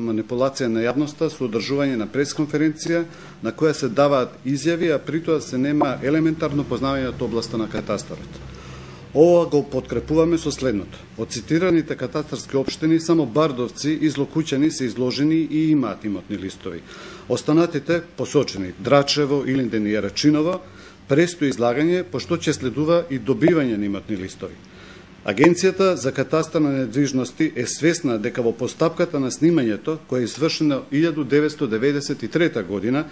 манипулација на јавноста со одржување на пресконференција на која се даваат изјави, а при тоа се нема елементарно познавање од областа на катастарот. Ова го подкрепуваме со следното. Од цитираните катастарски општини само Бардовци и Злокуќани се изложени и имаат имотни листови. Останатите посочени Драчево, Илинден и Јарачиново престои излагање, пошто ќе следува и добивање на имотни листови. Агенцијата за катастар на недвижности е свесна дека во постапката на снимањето, која е извршена 1993 година,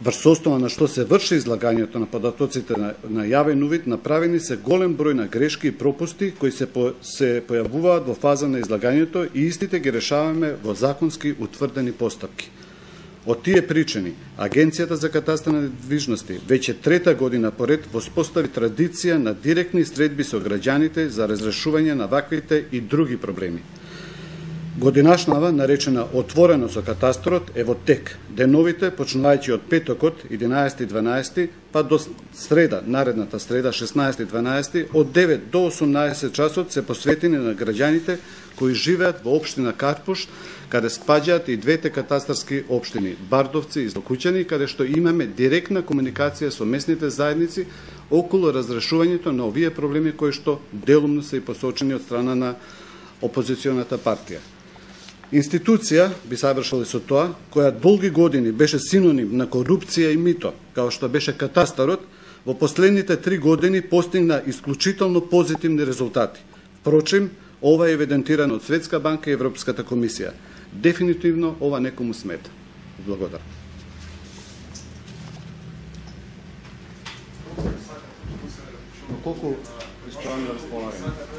врз основа на што се врши излагањето на податоците на јавен увид, направени се голем број на грешки и пропусти кои се појавуваат во фаза на излагањето и истите ги решаваме во законски утврдени постапки. Од тие причини, Агенцијата за катастар на недвижности веќе трета година поред воспостави традиција на директни средби со граѓаните за разрешување на ваквите и други проблеми. Годинашнава, наречена Отворено со катастрот, е во тек. Деновите, почнувајќи од петокот, 11-12, па до среда, наредната среда, 16-12, од 9 до 18 часот се посветени на граѓаните кои живеат во општина Карпуш, каде спаѓаат и двете катастарски општини, Бардовци и Злокуќани, каде што имаме директна комуникација со местните заедници околу разрешувањето на овие проблеми кои што делумно се и посочени од страна на опозиционата партија. Институција, би завршила со тоа, која долги години беше синоним на корупција и мито, као што беше катастарот, во последните 3 години постигна исклучително позитивни резултати. Впрочем, ова е евидентирано од Светска банка и Европската комисија. Дефинитивно ова некому смета. Благодарам. Колку исправно располагаме?